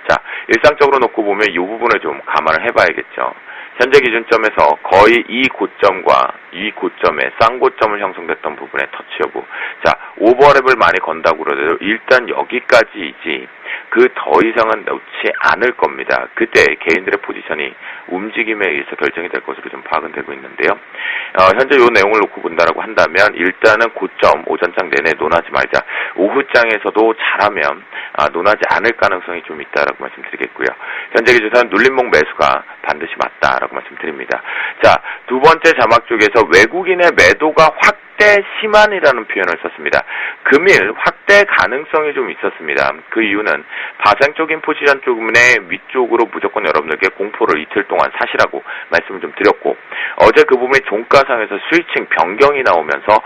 자 일상적으로 놓고 보면 이 부분을 좀 감안을 해봐야겠죠. 현재 기준점에서 거의 이 고점과 이 고점에 쌍고점을 형성됐던 부분의 터치 여부. 자, 오버랩을 많이 건다고 그러더라도 일단 여기까지이지 그 더 이상은 놓지 않을 겁니다. 그때 개인들의 포지션이 움직임에 의해서 결정이 될 것으로 좀 파악은 되고 있는데요. 현재 이 내용을 놓고 본다라고 한다면 일단은 고점 오전장 내내 논하지 말자. 오후장에서도 잘하면 논하지 않을 가능성이 좀 있다라고 말씀드리겠고요. 현재 기준에서는 눌림목 매수가 반드시 맞다라고 말씀드립니다. 자, 두 번째 자막 쪽에서 외국인의 매도가 확대 심한이라는 표현을 썼습니다. 금일 확대 가능성이 좀 있었습니다. 그 이유는 파생적인 포지션 쪽의 위쪽으로 무조건 여러분들께 공포를 이틀 동안 사시라고 말씀을 좀 드렸고 어제 그 부분이 종가상에서 스위칭 변경이 나오면서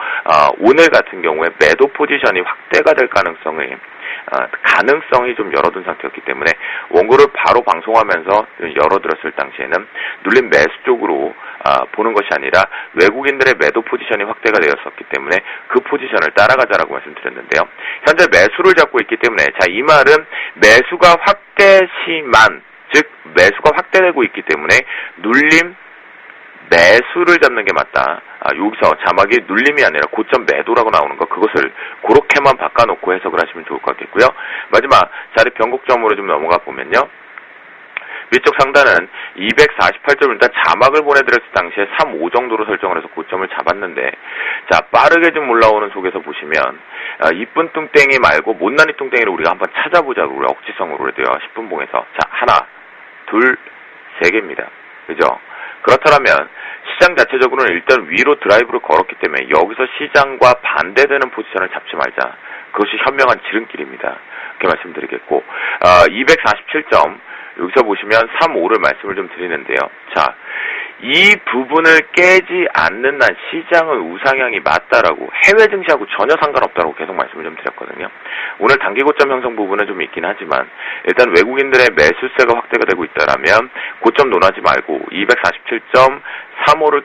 오늘 같은 경우에 매도 포지션이 확대가 될 가능성이 좀 열어둔 상태였기 때문에 원고를 바로 방송하면서 열어들었을 당시에는 눌린 매수 쪽으로 보는 것이 아니라 외국인들의 매도 포지션이 확대가 되었었기 때문에 그 포지션을 따라가자라고 말씀드렸는데요. 현재 매수를 잡고 있기 때문에 자, 이 말은 매수가 확대 심한, 즉 매수가 확대되고 있기 때문에 눌림 매수를 잡는 게 맞다. 여기서 자막이 눌림이 아니라 고점 매도라고 나오는 거 그것을 그렇게만 바꿔놓고 해석을 하시면 좋을 것 같겠고요. 마지막 자리 변곡점으로 좀 넘어가 보면요. 위쪽 상단은 248점 일단 자막을 보내드렸을 당시에 3.5 정도로 설정을 해서 고점을 잡았는데 자 빠르게 좀 올라오는 속에서 보시면 이쁜 뚱땡이 말고 못난이 뚱땡이를 우리가 한번 찾아보자고 우리 억지성으로 해도요. 10분 봉에서 자 하나 둘 3개입니다. 그죠? 그렇다면 시장 자체적으로는 일단 위로 드라이브를 걸었기 때문에 여기서 시장과 반대되는 포지션을 잡지 말자. 그것이 현명한 지름길입니다. 그렇게 말씀드리겠고 247점 여기서 보시면 3.5를 말씀을 좀 드리는데요. 자, 이 부분을 깨지 않는 한 시장의 우상향이 맞다라고 해외 증시하고 전혀 상관없다고 계속 말씀을 좀 드렸거든요. 오늘 단기 고점 형성 부분은 좀 있긴 하지만 일단 외국인들의 매수세가 확대가 되고 있다라면 고점 논하지 말고 247점 3호를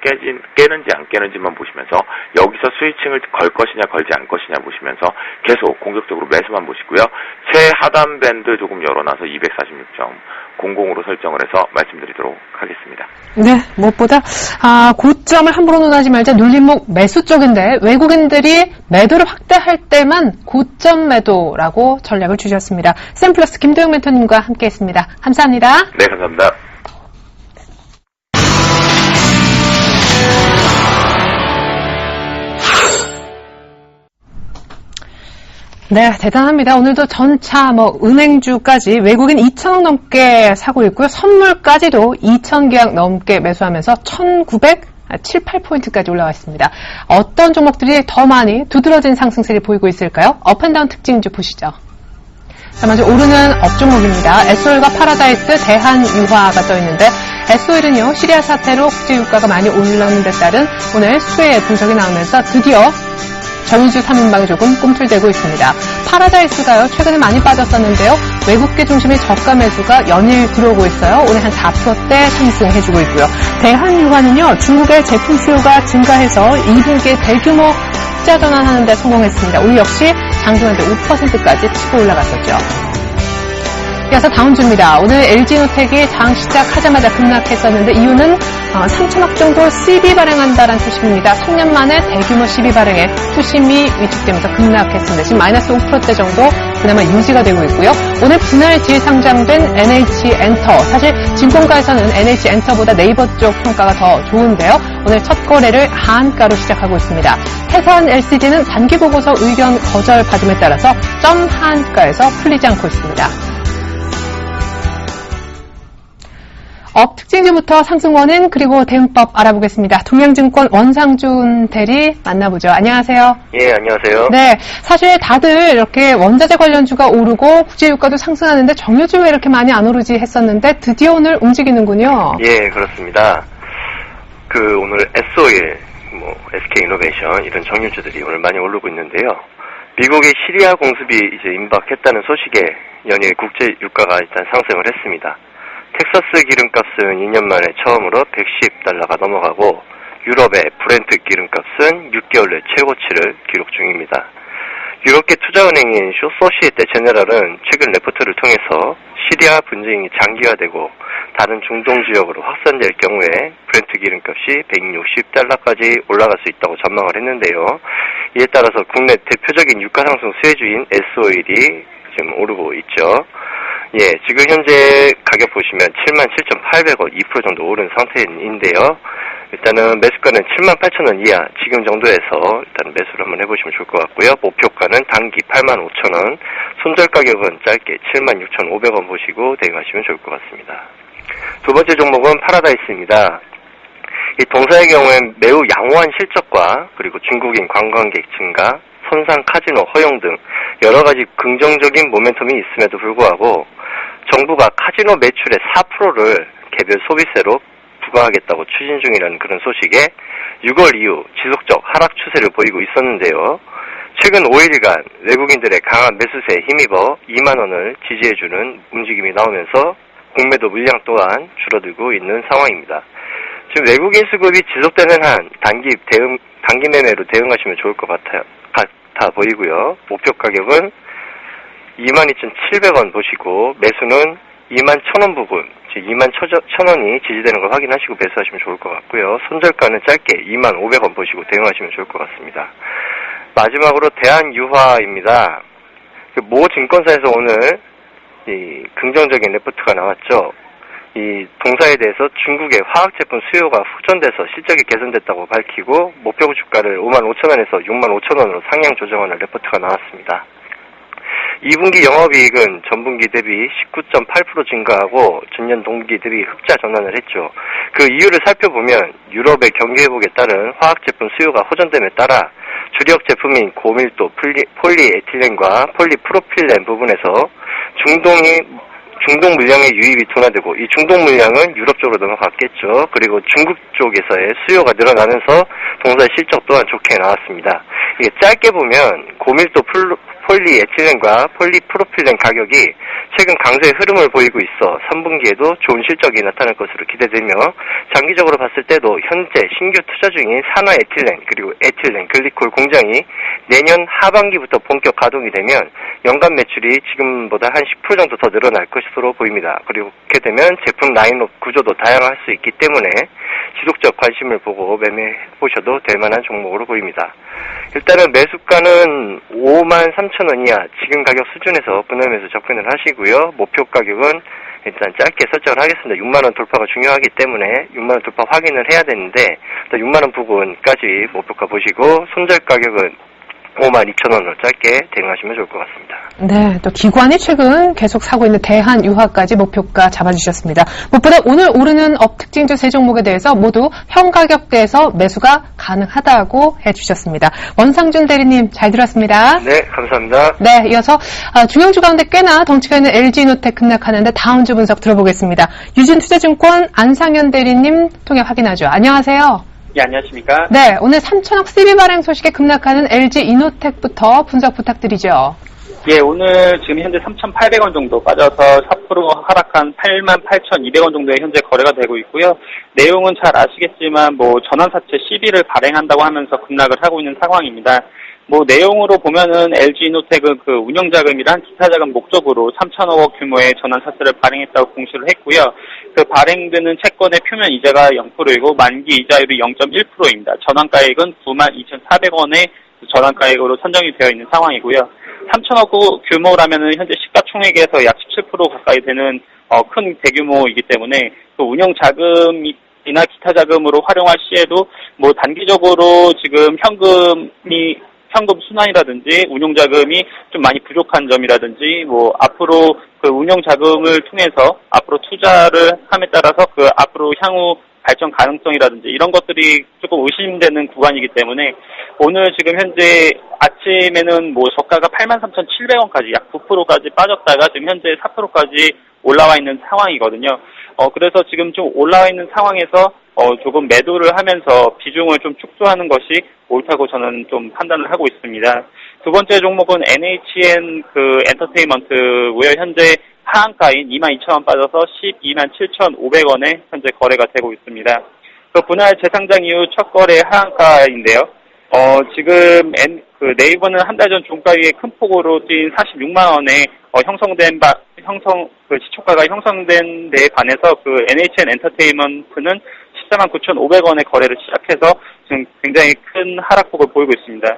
깨는지 안 깨는지만 보시면서 여기서 스위칭을 걸 것이냐 걸지 않을 것이냐 보시면서 계속 공격적으로 매수만 보시고요. 최하단 밴드 조금 열어놔서 246.00으로 설정을 해서 말씀드리도록 하겠습니다. 네, 무엇보다 고점을 함부로 논하지 말자 눌림목 매수 쪽인데 외국인들이 매도를 확대할 때만 고점 매도라고 전략을 주셨습니다. 샘플러스 김도영 멘토님과 함께했습니다. 감사합니다. 네, 감사합니다. 네, 대단합니다. 오늘도 전차, 은행주까지 외국인 2,000억 넘게 사고 있고요. 선물까지도 2,000계약 넘게 매수하면서 1,978포인트까지 올라와 있습니다. 어떤 종목들이 더 많이 두드러진 상승세를 보이고 있을까요? 업앤다운 특징주 보시죠. 자, 먼저 오르는 업종목입니다. SO일과 파라다이스, 대한유화가 떠 있는데 SO일은요, 시리아 사태로 국제유가가 많이 올라오는 데 따른 오늘 수혜 분석이 나오면서 드디어 정유주 3인방이 조금 꿈틀대고 있습니다. 파라다이스가요, 최근에 많이 빠졌었는데요. 외국계 중심의 저가 매수가 연일 들어오고 있어요. 오늘 한 4%대 상승해주고 있고요. 대한유화는요, 중국의 제품 수요가 증가해서 2분기에 대규모 흑자 전환하는 데 성공했습니다. 오늘 역시 장중한테 5%까지 치고 올라갔었죠. 이어서 다운주입니다. 오늘 LG노텍이 장 시작하자마자 급락했었는데 이유는 3천억 정도 CB 발행한다는 소식입니다. 3년 만에 대규모 CB 발행에 투심이 위축되면서 급락했습니다. 지금 마이너스 5%대 정도 그나마 유지가 되고 있고요. 오늘 분할지에 상장된 NH엔터, 사실 증권가에서는 NH엔터보다 네이버 쪽 평가가 더 좋은데요. 오늘 첫 거래를 하한가로 시작하고 있습니다. 태산 LCD는 단기보고서 의견 거절 받음에 따라서 점 하한가에서 풀리지 않고 있습니다. 업 특징주부터 상승원은 그리고 대응법 알아보겠습니다. 동양증권 원상준 대리 만나보죠. 안녕하세요. 예, 안녕하세요. 네, 사실 다들 이렇게 원자재 관련주가 오르고 국제유가도 상승하는데 정유주 왜 이렇게 많이 안 오르지 했었는데 드디어 오늘 움직이는군요. 예, 그렇습니다. 오늘 S-오일, SK이노베이션 이런 정유주들이 오늘 많이 오르고 있는데요. 미국의 시리아 공습이 이제 임박했다는 소식에 연일 국제유가가 일단 상승을 했습니다. 텍사스 기름값은 2년 만에 처음으로 $110가 넘어가고 유럽의 브렌트 기름값은 6개월 내 최고치를 기록 중입니다. 유럽계 투자은행인 소시에테 제네랄은 최근 레포트를 통해서 시리아 분쟁이 장기화되고 다른 중동 지역으로 확산될 경우에 브렌트 기름값이 $160까지 올라갈 수 있다고 전망을 했는데요. 이에 따라서 국내 대표적인 유가상승 수혜주인 S-오일이 지금 오르고 있죠. 예, 지금 현재 가격 보시면 77,800원 2% 정도 오른 상태인데요. 일단은 매수가는 78,000원 이하 지금 정도에서 일단 매수를 한번 해보시면 좋을 것 같고요. 목표가는 단기 85,000원, 손절 가격은 짧게 76,500원 보시고 대응하시면 좋을 것 같습니다. 두 번째 종목은 파라다이스입니다. 이 동사의 경우엔 매우 양호한 실적과 그리고 중국인 관광객 증가, 선상 카지노 허용 등 여러 가지 긍정적인 모멘텀이 있음에도 불구하고 정부가 카지노 매출의 4%를 개별 소비세로 부과하겠다고 추진 중이라는 그런 소식에 6월 이후 지속적 하락 추세를 보이고 있었는데요. 최근 5일간 외국인들의 강한 매수세에 힘입어 2만 원을 지지해주는 움직임이 나오면서 공매도 물량 또한 줄어들고 있는 상황입니다. 지금 외국인 수급이 지속되는 한 단기 매매로 대응하시면 좋을 것 같아 보이고요. 목표 가격은 22,700원 보시고 매수는 21,000원 부분, 즉 21,000원이 지지되는 걸 확인하시고 매수하시면 좋을 것 같고요. 손절가는 짧게 25,000원 보시고 대응하시면 좋을 것 같습니다. 마지막으로 대한유화입니다. 모 증권사에서 오늘 이 긍정적인 레포트가 나왔죠. 이 동사에 대해서 중국의 화학 제품 수요가 호전돼서 실적이 개선됐다고 밝히고 목표 주가를 55,000원에서 65,000원으로 상향 조정하는 레포트가 나왔습니다. 2분기 영업이익은 전분기 대비 19.8% 증가하고 전년 동기 대비 흑자 전환을 했죠. 그 이유를 살펴보면 유럽의 경기 회복에 따른 화학 제품 수요가 호전됨에 따라 주력 제품인 고밀도 폴리에틸렌과 폴리프로필렌 부분에서 중동 물량의 유입이 둔화되고 이 중동 물량은 유럽 쪽으로 넘어갔겠죠. 그리고 중국 쪽에서의 수요가 늘어나면서 동사의 실적 또한 좋게 나왔습니다. 이게 짧게 보면 고밀도 폴리에틸렌과 폴리프로필렌 가격이 최근 강세의 흐름을 보이고 있어 3분기에도 좋은 실적이 나타날 것으로 기대되며 장기적으로 봤을 때도 현재 신규 투자 중인 산화에틸렌 그리고 에틸렌 글리콜 공장이 내년 하반기부터 본격 가동이 되면 연간 매출이 지금보다 한 10% 정도 더 늘어날 것으로 보입니다. 그리고 그렇게 되면 제품 라인업 구조도 다양할 수 있기 때문에 지속적 관심을 보고 매매해보셔도 될 만한 종목으로 보입니다. 일단은 매수가는 53,000원 이하 지금 가격 수준에서 분할 매수 접근을 하시고요. 목표 가격은 일단 짧게 설정을 하겠습니다. 6만원 돌파가 중요하기 때문에 6만원 돌파 확인을 해야 되는데 6만원 부근까지 목표가 보시고 손절 가격은 52,000원으로 짧게 대응하시면 좋을 것 같습니다. 네, 또 기관이 최근 계속 사고 있는 대한유화까지 목표가 잡아주셨습니다. 무엇보다 오늘 오르는 업 특징주 세 종목에 대해서 모두 현가격대에서 매수가 가능하다고 해주셨습니다. 원상준 대리님 잘 들었습니다. 네, 감사합니다. 네, 이어서 중형주 가운데 꽤나 덩치가 있는 LG이노텍 급락하는데 다음 주 분석 들어보겠습니다. 유진투자증권 안상현 대리님 통해 확인하죠. 안녕하세요. 예, 안녕하십니까? 네, 오늘 3천억 CB 발행 소식에 급락하는 LG이노텍부터 분석 부탁드리죠. 예, 오늘 지금 현재 3,800원 정도 빠져서 4% 하락한 88,200원 정도의 현재 거래가 되고 있고요. 내용은 잘 아시겠지만 전환사채 CB를 발행한다고 하면서 급락을 하고 있는 상황입니다. 내용으로 보면은 LG이노텍은 그 운영자금이란 기타자금 목적으로 3,000억 규모의 전환사채를 발행했다고 공시를 했고요. 그 발행되는 채권의 표면 이자가 0%이고 만기 이자율이 0.1%입니다. 전환가액은 92,400원의 전환가액으로 선정이 되어 있는 상황이고요. 3천억 규모라면은 현재 시가총액에서 약 17% 가까이 되는 큰 대규모이기 때문에 그 운영 자금이나 기타 자금으로 활용할 시에도 뭐 단기적으로 지금 현금 순환이라든지 운용 자금이 좀 많이 부족한 점이라든지 뭐 앞으로 그 운용 자금을 통해서 앞으로 투자를 함에 따라서 그 앞으로 향후 발전 가능성이라든지 이런 것들이 조금 의심되는 구간이기 때문에 오늘 지금 현재 아침에는 뭐 저가가 83,700원까지 약 9%까지 빠졌다가 지금 현재 4%까지 올라와 있는 상황이거든요. 그래서 지금 좀 올라와 있는 상황에서 조금 매도를 하면서 비중을 좀 축소하는 것이 옳다고 저는 좀 판단을 하고 있습니다. 두 번째 종목은 NHN 그 엔터테인먼트고요. 현재 하한가인 22,000원 빠져서 127,500원에 현재 거래가 되고 있습니다. 그 분할 재상장 이후 첫 거래 하한가인데요. 지금 네이버는 한 달 전 종가 위에 큰 폭으로 뛴 46만 원에 시초가가 형성된 데에 반해서 그 NHN 엔터테인먼트는 149,500원에 거래를 시작해서 지금 굉장히 큰 하락폭을 보이고 있습니다.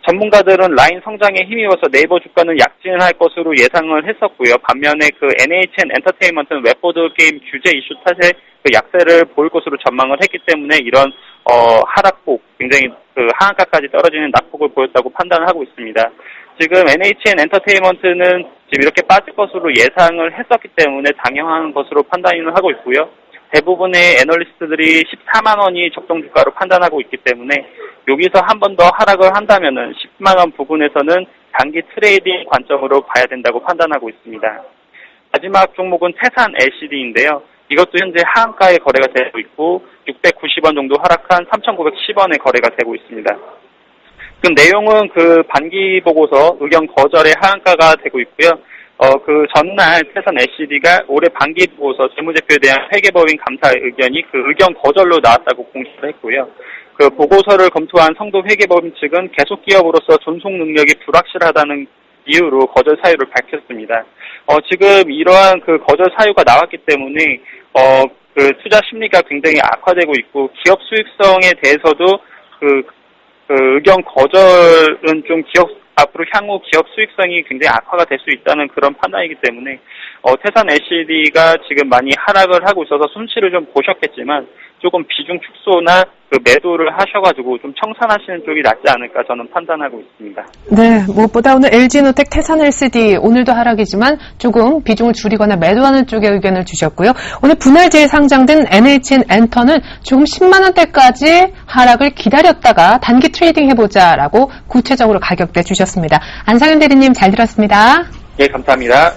전문가들은 라인 성장에 힘입어서 네이버 주가는 약진할 것으로 예상을 했었고요. 반면에 그 NHN 엔터테인먼트는 웹보드 게임 규제 이슈 탓에 그 약세를 보일 것으로 전망을 했기 때문에 이런 하락폭, 굉장히 그 하한가까지 떨어지는 낙폭을 보였다고 판단을 하고 있습니다. 지금 NHN 엔터테인먼트는 지금 이렇게 빠질 것으로 예상을 했었기 때문에 당연한 것으로 판단을 하고 있고요. 대부분의 애널리스트들이 14만 원이 적정 주가로 판단하고 있기 때문에 여기서 한 번 더 하락을 한다면은 10만 원 부근에서는 단기 트레이딩 관점으로 봐야 된다고 판단하고 있습니다. 마지막 종목은 태산 LCD인데요. 이것도 현재 하한가에 거래가 되고 있고 690원 정도 하락한 3,910원에 거래가 되고 있습니다. 그 내용은 그 반기 보고서 의견 거절의 하한가가 되고 있고요. 그 전날 태산 LCD가 올해 반기 보고서 재무제표에 대한 회계법인 감사 의견이 그 의견 거절로 나왔다고 공시를 했고요. 그 보고서를 검토한 성도 회계법인 측은 계속 기업으로서 존속 능력이 불확실하다는 이유로 거절 사유를 밝혔습니다. 지금 이러한 그 거절 사유가 나왔기 때문에 그 투자 심리가 굉장히 악화되고 있고 기업 수익성에 대해서도 그 의견 거절은 좀 앞으로 향후 기업 수익성이 굉장히 악화가 될 수 있다는 그런 판단이기 때문에 태산 LCD가 지금 많이 하락을 하고 있어서 손실을 좀 보셨겠지만 조금 비중 축소나 그 매도를 하셔가지고 좀 청산하시는 쪽이 낫지 않을까 저는 판단하고 있습니다. 네, 무엇보다 오늘 LG노텍 태산 LCD 오늘도 하락이지만 조금 비중을 줄이거나 매도하는 쪽의 의견을 주셨고요. 오늘 분할제에 상장된 NHN 엔터는 조금 10만 원대까지 하락을 기다렸다가 단기 트레이딩 해보자라고 구체적으로 가격대 주셨습니다. 안상현 대리님 잘 들었습니다. 예, 감사합니다.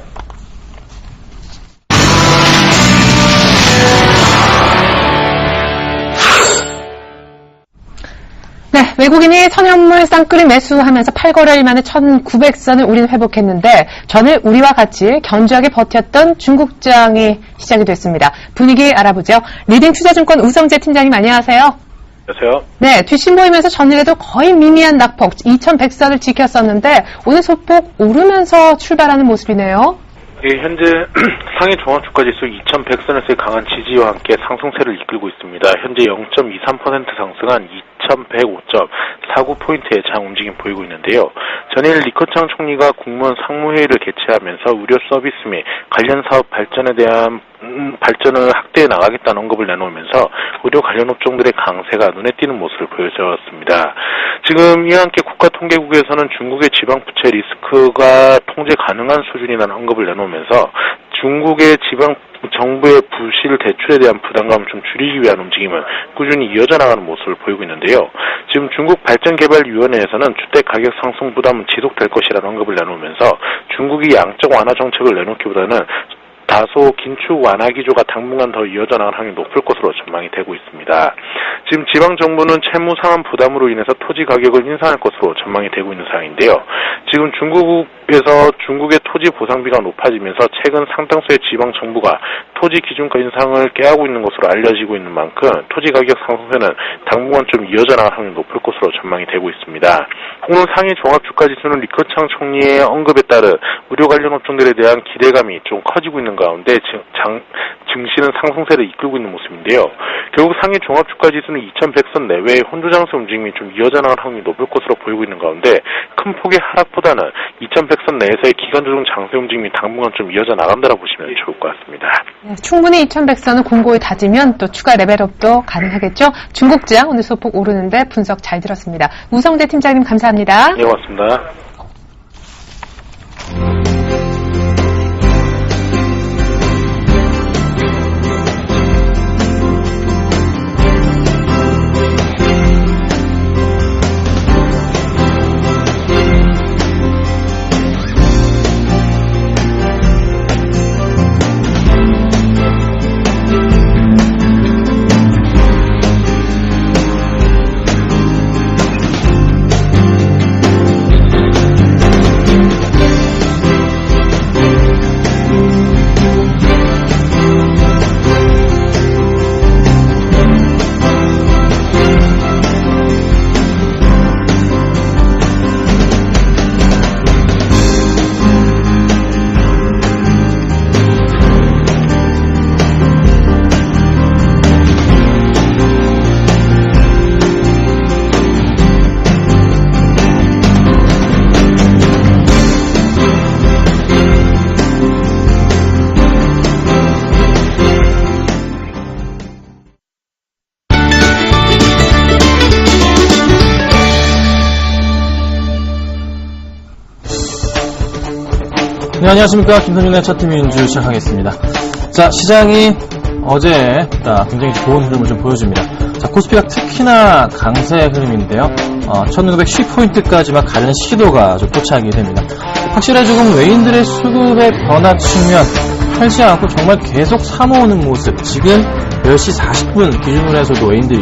네, 외국인이 선현물 쌍끌이 매수하면서 8거래일 만에 1,900선을 우리는 회복했는데 전일 우리와 같이 견조하게 버텼던 중국장이 시작이 됐습니다. 분위기 알아보죠. 리딩투자증권 우성재 팀장님 안녕하세요. 안녕하세요. 네, 뒷심 보이면서 전일에도 거의 미미한 낙폭 2,100선을 지켰었는데 오늘 소폭 오르면서 출발하는 모습이네요. 예, 현재 상해 종합주가지수 2,100선에서의 강한 지지와 함께 상승세를 이끌고 있습니다. 현재 0.23% 상승한 2,105.49포인트의 장 움직임 보이고 있는데요. 전일 리커창 총리가 국무원 상무회의를 개최하면서 의료 서비스 및 관련 사업 발전에 대한 발전을 확대해 나가겠다는 언급을 내놓으면서 의료 관련 업종들의 강세가 눈에 띄는 모습을 보여주었습니다. 지금 이와 함께 국가통계국에서는 중국의 지방부채 리스크가 통제 가능한 수준이라는 언급을 내놓으면서 중국의 지방 정부의 부실 대출에 대한 부담감을 좀 줄이기 위한 움직임은 꾸준히 이어져 나가는 모습을 보이고 있는데요. 지금 중국 발전개발위원회에서는 주택 가격 상승 부담은 지속될 것이라는 언급을 내놓으면서 중국이 양적 완화 정책을 내놓기보다는 다소 긴축 완화 기조가 당분간 더 이어져 나갈 확률이 높을 것으로 전망이 되고 있습니다. 지금 지방정부는 채무 상환 부담으로 인해서 토지 가격을 인상할 것으로 전망이 되고 있는 상황인데요. 지금 중국에서 중국의 토지 보상비가 높아지면서 최근 상당수의 지방정부가 토지 기준가 인상을 깨하고 있는 것으로 알려지고 있는 만큼 토지 가격 상승세는 당분간 좀 이어져나갈 확률이 높을 것으로 전망이 되고 있습니다. 오늘 상해 종합주가지수는 리커창 총리의 언급에 따른 의료 관련 업종들에 대한 기대감이 좀 커지고 있는 가운데 증시는 상승세를 이끌고 있는 모습인데요. 결국 상해 종합주가지수는 2100선 내외의 혼조장세 움직임이 좀 이어져나갈 확률이 높을 것으로 보이고 있는 가운데 큰 폭의 하락보다는 2100선 내에서의 기간조정 장세 움직임이 당분간 좀 이어져 나간다고 보시면 좋을 것 같습니다. 네, 충분히 2100선을 공고히 다지면 또 추가 레벨업도 가능하겠죠. 중국장 오늘 소폭 오르는데 분석 잘 들었습니다. 우성재 팀장님 감사합니다. 네, 고맙습니다. 네, 안녕하십니까. 김선준의 차트민주 시작하겠습니다. 자, 시장이 어제 굉장히 좋은 흐름을 좀 보여줍니다. 자, 코스피가 특히나 강세 흐름인데요. 1610포인트까지만 가려는 시도가 좀 포착이 됩니다. 확실히 조금 외인들의 수급의 변화 측면 팔지 않고 정말 계속 사모으는 모습. 지금 10시 40분 기준으로 해서도 외인들이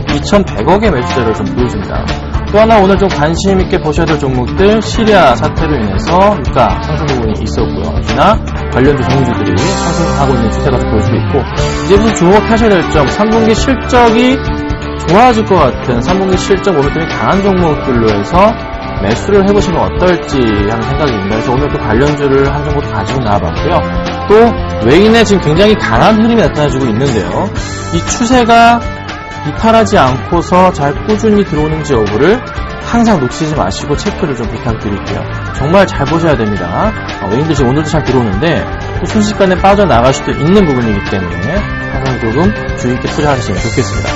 2100억의 매수세를 좀 보여줍니다. 또 하나 오늘 좀 관심 있게 보셔야 될 종목들, 시리아 사태로 인해서 유가 상승 부분이 있었고요. 역시나 관련주 종주들이 상승하고 있는 추세가 보여지고 있고, 이제부터 주목하셔야 될 점, 3분기 실적이 좋아질 것 같은 3분기 실적 모멘텀이 강한 종목들로 해서 매수를 해보시면 어떨지 하는 생각입니다. 그래서 오늘 또 관련주를 한 종목 가지고 나와봤고요. 또 외인의 지금 굉장히 강한 흐름이 나타나주고 있는데요. 이 추세가 이탈하지 않고서 잘 꾸준히 들어오는지 여부를 항상 놓치지 마시고 체크를 좀 부탁드릴게요. 정말 잘 보셔야 됩니다. 외인들 지금 오늘도 잘 들어오는데 또 순식간에 빠져나갈 수도 있는 부분이기 때문에 항상 조금 주의 있게 투자하시면 좋겠습니다.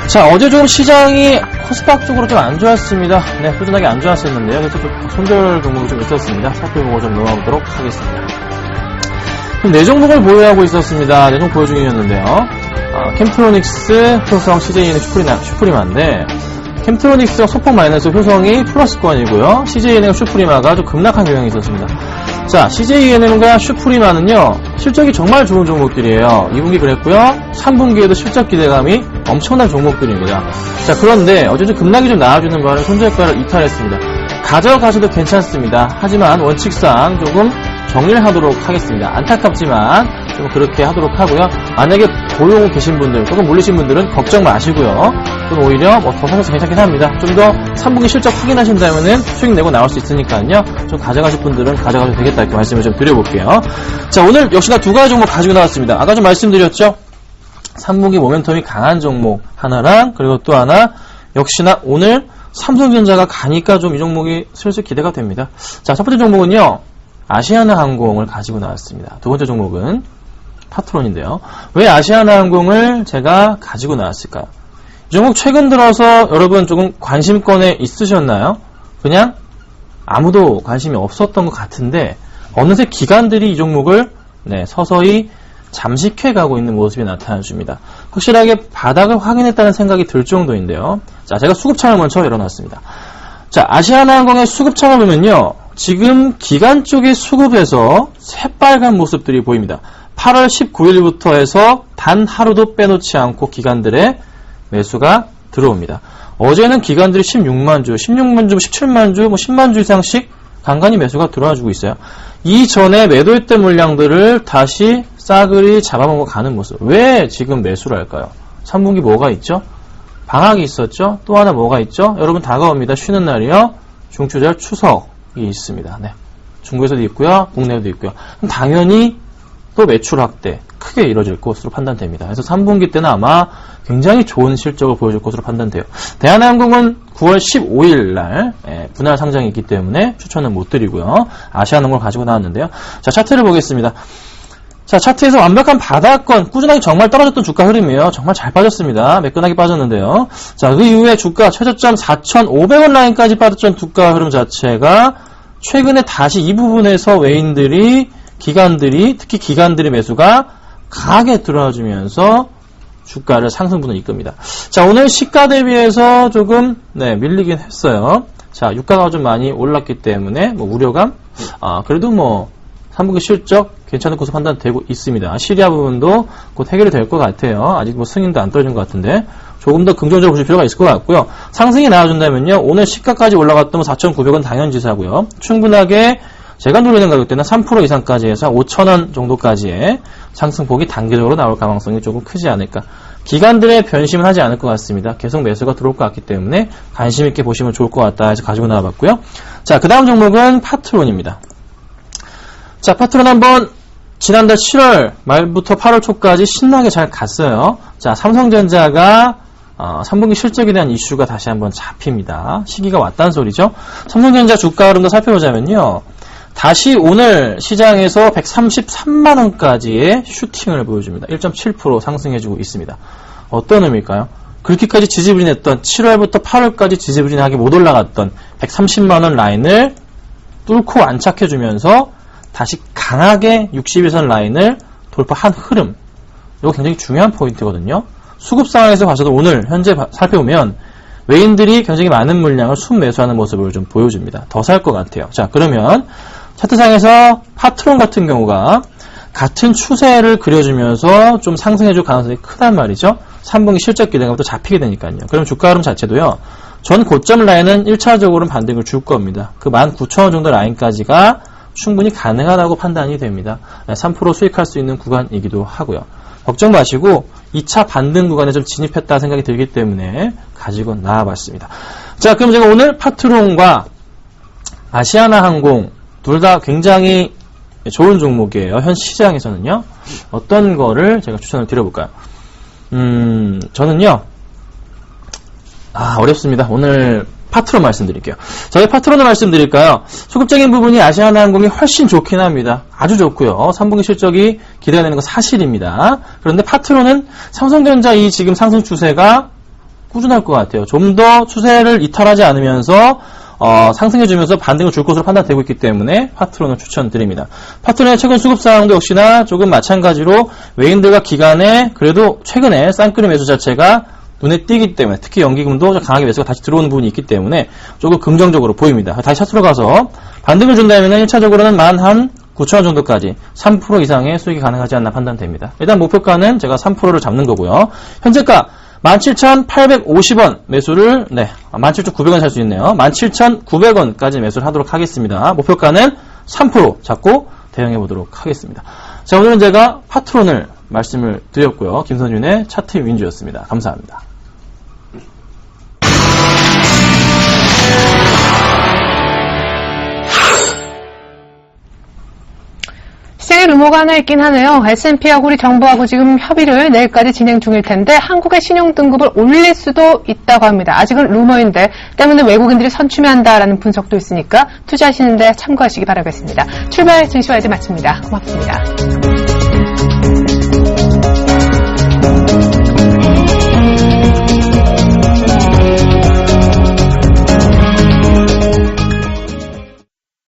자, 어제 조금 시장이 코스닥 쪽으로 좀 안 좋았습니다. 네, 꾸준하게 안 좋았었는데요. 그래서 좀 손절 종목이 좀 있었습니다. 살펴보고 좀 넘어가도록 하겠습니다. 그럼 네 종목을 보유하고 있었습니다. 네 종목 보유 중이었는데요. 캠트로닉스, 효성, CJENM, 슈프리마인데 캠트로닉스와 소폭 마이너스 효성이 플러스권이고요. CJENM, 슈프리마가 좀 급락한 경향이 있었습니다. 자, CJENM과 슈프리마는요, 실적이 정말 좋은 종목들이에요. 2분기 그랬고요. 3분기에도 실적 기대감이 엄청난 종목들입니다. 자, 그런데 어제 좀 급락이 좀 나와주는 바람에 손절가를 이탈했습니다. 가져가셔도 괜찮습니다. 하지만 원칙상 조금 정리를 하도록 하겠습니다. 안타깝지만 좀 그렇게 하도록 하고요. 만약에 보유하고 계신 분들 또는 몰리신 분들은 걱정 마시고요. 또는 오히려 더 사셔서 괜찮긴 합니다. 좀 더 3분기 실적 확인하신다면은 수익 내고 나올 수 있으니까요. 좀 가져가실 분들은 가져가셔도 되겠다 이렇게 말씀을 좀 드려볼게요. 자, 오늘 역시나 두 가지 종목 가지고 나왔습니다. 아까 좀 말씀드렸죠. 3분기 모멘텀이 강한 종목 하나랑 그리고 또 하나 역시나 오늘 삼성전자가 가니까 좀 이 종목이 슬슬 기대가 됩니다. 자, 첫 번째 종목은요. 아시아나항공을 가지고 나왔습니다. 두 번째 종목은 파트론인데요. 왜 아시아나항공을 제가 가지고 나왔을까요? 이 종목 최근 들어서 여러분 조금 관심권에 있으셨나요? 그냥 아무도 관심이 없었던 것 같은데 어느새 기관들이 이 종목을 서서히 잠식해가고 있는 모습이 나타나줍니다. 확실하게 바닥을 확인했다는 생각이 들 정도인데요. 자, 제가 수급창을 먼저 열어놨습니다. 자, 아시아나항공의 수급창을 보면요. 지금 기관 쪽의 수급에서 새빨간 모습들이 보입니다. 8월 19일부터 해서 단 하루도 빼놓지 않고 기관들의 매수가 들어옵니다. 어제는 기관들이 16만 주, 17만 주, 10만 주 이상씩 간간히 매수가 들어와주고 있어요. 이전에 매도했던 물량들을 다시 싸그리 잡아먹어 가는 모습. 왜 지금 매수를 할까요? 3분기 뭐가 있죠? 방학이 있었죠? 또 하나 뭐가 있죠? 여러분 다가옵니다. 쉬는 날이요. 중추절 추석이 있습니다. 네. 중국에서도 있고요. 국내에도 있고요. 그럼 당연히 또 매출 확대 크게 이뤄질 것으로 판단됩니다. 그래서 3분기 때는 아마 굉장히 좋은 실적을 보여줄 것으로 판단돼요. 대한항공은 9월 15일 날 분할 상장이 있기 때문에 추천은 못 드리고요. 아시아나항공을 가지고 나왔는데요. 자, 차트를 보겠습니다. 자, 차트에서 완벽한 바닥권, 꾸준하게 정말 떨어졌던 주가 흐름이에요. 정말 잘 빠졌습니다. 매끈하게 빠졌는데요. 자, 그 이후에 주가 최저점 4,500원 라인까지 빠졌던 주가 흐름 자체가 최근에 다시 이 부분에서 외인들이, 기관들이, 특히 기관들의 매수가 강하게 들어와주면서 주가를 상승분을 이끕니다. 자, 오늘 시가 대비해서 조금, 밀리긴 했어요. 자, 유가가 좀 많이 올랐기 때문에, 우려감? 그래도 3분기 실적 괜찮은 것으로 판단되고 있습니다. 시리아 부분도 곧 해결이 될 것 같아요. 아직 승인도 안 떨어진 것 같은데 조금 더 긍정적으로 보실 필요가 있을 것 같고요. 상승이 나와준다면요. 오늘 시가까지 올라갔던 4,900원 당연지사고요. 충분하게 제가 누리는 가격대는 3% 이상까지 해서 5,000원 정도까지의 상승폭이 단기적으로 나올 가능성이 조금 크지 않을까. 기관들의 변심은 하지 않을 것 같습니다. 계속 매수가 들어올 것 같기 때문에 관심 있게 보시면 좋을 것 같다 해서 가지고 나와봤고요. 자, 그 다음 종목은 파트론입니다. 자, 파트론 한번 지난달 7월 말부터 8월 초까지 신나게 잘 갔어요. 자, 삼성전자가 3분기 실적에 대한 이슈가 다시 한번 잡힙니다. 시기가 왔다는 소리죠. 삼성전자 주가 흐름도 살펴보자면요. 다시 오늘 시장에서 133만원까지의 슈팅을 보여줍니다. 1.7% 상승해주고 있습니다. 어떤 의미일까요? 그렇게까지 지지부진했던 7월부터 8월까지 지지부진하게 못 올라갔던 130만원 라인을 뚫고 안착해주면서 다시 강하게 60일선 라인을 돌파한 흐름. 이거 굉장히 중요한 포인트거든요. 수급 상황에서 봐서도 오늘 현재 살펴보면 외인들이 굉장히 많은 물량을 순매수하는 모습을 좀 보여줍니다. 더 살 것 같아요. 자, 그러면 차트상에서 파트론 같은 경우가 같은 추세를 그려주면서 좀 상승해줄 가능성이 크단 말이죠. 3분기 실적 기대감부터 잡히게 되니까요. 그럼 주가 흐름 자체도요. 전 고점 라인은 1차적으로는 반등을 줄 겁니다. 그 19,000원 정도 라인까지가 충분히 가능하다고 판단이 됩니다. 3% 수익할 수 있는 구간이기도 하고요. 걱정 마시고 2차 반등 구간에 좀 진입했다 생각이 들기 때문에 가지고 나와봤습니다. 자, 그럼 제가 오늘 파트론과 아시아나항공 둘 다 굉장히 좋은 종목이에요. 현 시장에서는요. 어떤 거를 제가 추천을 드려볼까요? 저는요. 어렵습니다. 오늘 파트론 말씀드릴게요. 저희 파트론을 말씀드릴까요? 소급적인 부분이 아시아나항공이 훨씬 좋긴 합니다. 아주 좋고요. 3분기 실적이 기대가 되는 건 사실입니다. 그런데 파트론은 삼성전자 이 지금 상승 추세가 꾸준할 것 같아요. 좀 더 추세를 이탈하지 않으면서 상승해주면서 반등을 줄 것으로 판단되고 있기 때문에 파트론을 추천드립니다. 파트론의 최근 수급 상황도 역시나 조금 마찬가지로 외인들과 기관의 그래도 최근에 쌍끌이 매수 자체가 눈에 띄기 때문에 특히 연기금도 강하게 매수가 다시 들어오는 부분이 있기 때문에 조금 긍정적으로 보입니다. 다시 차트로 가서 반등을 준다면 1차적으로는 19,000원 정도까지 3% 이상의 수익이 가능하지 않나 판단됩니다. 일단 목표가는 제가 3%를 잡는 거고요. 현재가 17,850원 매수를 17,900원 살 수 있네요. 17,900원까지 매수를 하도록 하겠습니다. 목표가는 3% 잡고 대응해 보도록 하겠습니다. 자, 오늘은 제가 파트론을 말씀을 드렸고요. 김선윤의 차트 윈주였습니다. 감사합니다. 시장에 루머가 하나 있긴 하네요. S&P하고 우리 정부하고 지금 협의를 내일까지 진행 중일 텐데 한국의 신용등급을 올릴 수도 있다고 합니다. 아직은 루머인데 때문에 외국인들이 선취매한다라는 분석도 있으니까 투자하시는데 참고하시기 바라겠습니다. 출발 증시와이제 마칩니다. 고맙습니다.